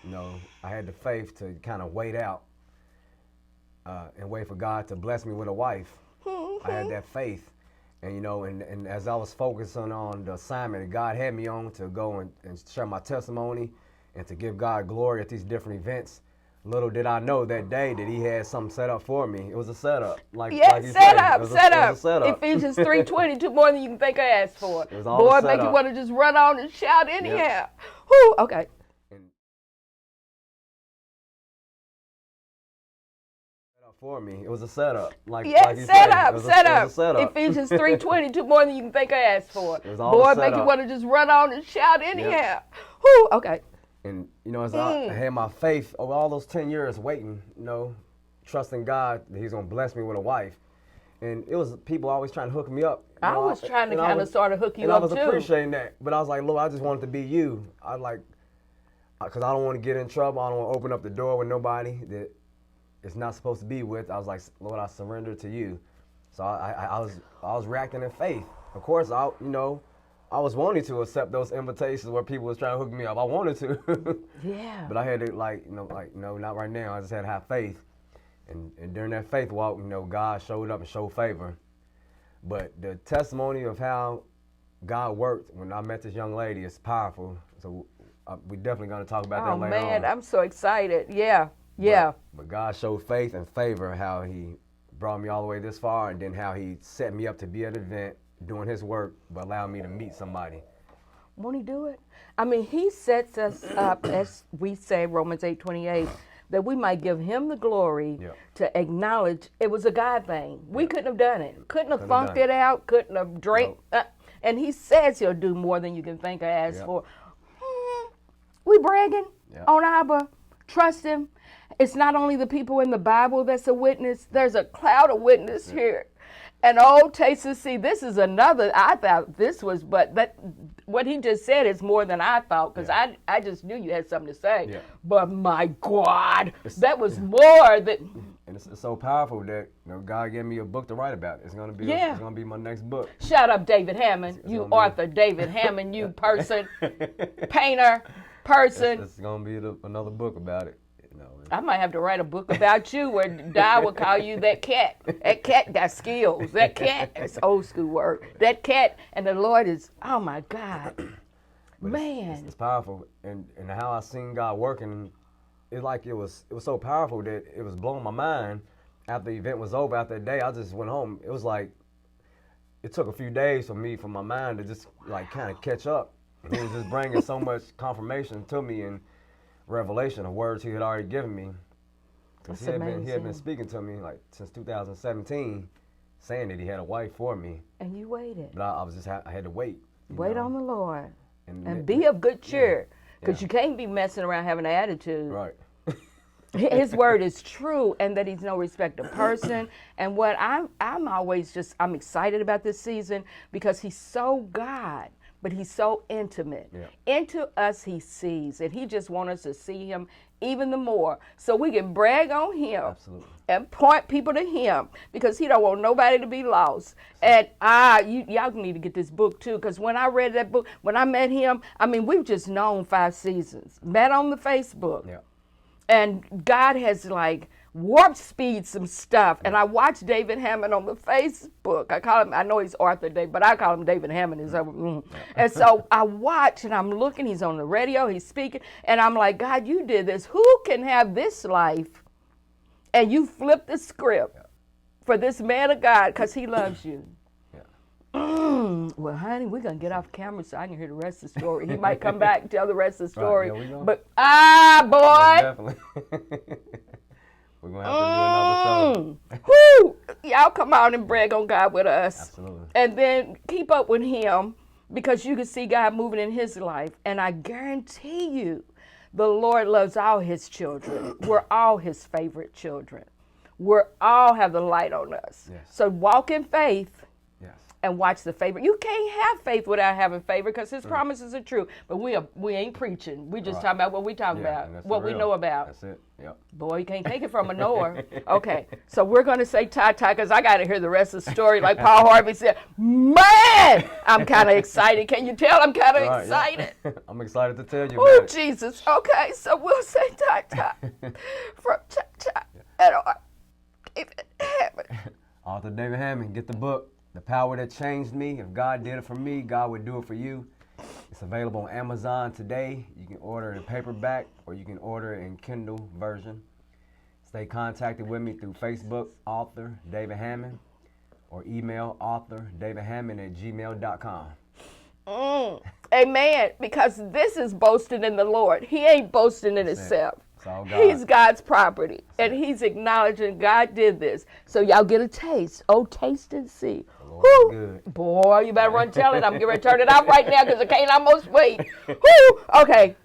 I had the faith to kind of wait out and wait for God to bless me with a wife. I had that faith. And, and as I was focusing on the assignment that God had me on to go and share my testimony and to give God glory at these different events, little did I know that day that he had something set up for me. It was a setup. Like you set said, up. It was a setup. Ephesians 3:22, more than you can think or ask for. It was all Boy, a make you setup. want to just run on and shout anyhow. Yep. Whew, okay. And for me, it was a setup. Like you set said, up. It was a setup. Ephesians 3:22, more than you can think or ask for. It was all Boy, a make you setup. want to just run on and shout anyhow. Whew, okay. And, as I had my faith over all those 10 years waiting, trusting God that he's going to bless me with a wife. And it was people always trying to hook me up. I was trying to kind of sort of hook you up, too. And I was appreciating that. But I was like, Lord, I just want it to be you. Because I don't want to get in trouble. I don't want to open up the door with nobody that it's not supposed to be with. I was like, Lord, I surrender to you. So I was reacting in faith. Of course, I was wanting to accept those invitations where people was trying to hook me up. I wanted to. Yeah. But I had to not right now. I just had to have faith. And during that faith walk, God showed up and showed favor. But the testimony of how God worked when I met this young lady is powerful. So we definitely going to talk about that later on. Oh, man, I'm so excited. Yeah. But God showed faith and favor, how he brought me all the way this far, and then how he set me up to be at an event doing his work, but allowed me to meet somebody. Won't he do it? I mean, he sets us up, as we say, Romans 8:28, that we might give him the glory to acknowledge it was a God thing. We couldn't have done it. Couldn't have funked it out. Couldn't have drank. Nope. And he says he'll do more than you can think or ask for. We bragging on Abba. Trust him. It's not only the people in the Bible that's a witness. There's a cloud of witness here. And taste and see, this is another, I thought this was, but that what he just said is more than I thought, because I just knew you had something to say. Yeah. But my God, that was more than. And it's so powerful that God gave me a book to write about. It's gonna be it's gonna be my next book. Shout out David Hammond, you author David Hammond, you person, painter, person. It's gonna be another book about it. I might have to write a book about you where Di would call you that cat. That cat got skills. That cat, that's old school word. That cat, and the Lord is, oh my God. But man. It's powerful. And how I seen God working, it was so powerful that it was blowing my mind. After the event was over, after that day, I just went home. It was like, it took a few days for my mind to just kind of catch up. And he was just bringing so much confirmation to me and revelation of words he had already given me. Because he had been speaking to me since 2017, saying that he had a wife for me. And you waited. But I had to wait. Wait on the Lord. And be of good cheer. Because you can't be messing around having an attitude. Right. His word is true, and that he's no respecter of person. And what I'm always I'm excited about this season, because he's so God. But he's so intimate. Yeah. Into us he sees, and he just wants us to see him even the more, so we can brag on him. Absolutely. And point people to him, because he don't want nobody to be lost. And y'all need to get this book too, because when I read that book, when I met him, I mean, we've just known 5 seasons, met on the Facebook. Yeah. And God has warp speed some stuff. And I watched David Hammond on the Facebook. I know he's Arthur David, but I call him David Hammond. And so I watch, and I'm looking, he's on the radio, he's speaking, and I'm like, God, you did this. Who can have this life? And you flip the script for this man of God, because he loves you. Well, honey, we're going to get off camera so I can hear the rest of the story. He might come back and tell the rest of the story. Right, but, boy. Definitely. We're going to have to do another show. Woo! Y'all come out and brag on God with us. Absolutely. And then keep up with him, because you can see God moving in his life. And I guarantee you, the Lord loves all his children. We're all his favorite children. We all have the light on us. Yes. So walk in faith. Yes. and watch the favor. You can't have faith without having favor because his promises are true. But we ain't preaching. We just talking about what we talking about, what we know about. That's it. Yep. Boy, you can't take it from a knower. Okay, so we're going to say ta-ta because I got to hear the rest of the story. Like Paul Harvey said, man, I'm kind of excited. Can you tell I'm kind of excited? Yeah. I'm excited to tell you Oh, about it. Jesus. Okay, so we'll say ta-ta from ta-ta and David Hammond. Author David Hammond, get the book, The Power That Changed Me. If God did it for me, God would do it for you. It's available on Amazon today. You can order it in paperback or you can order it in Kindle version. Stay contacted with me through Facebook, author David Hammond, or email authordavidhammond@gmail.com. Amen. Because this is boasting in the Lord. He ain't boasting in himself. It's all God. He's God's property. And he's acknowledging God did this. So y'all get a taste. Oh, taste and see. Lord, good. Boy, you better run tell it. I'm getting ready to turn it off right now because I can't almost wait. Woo! Okay.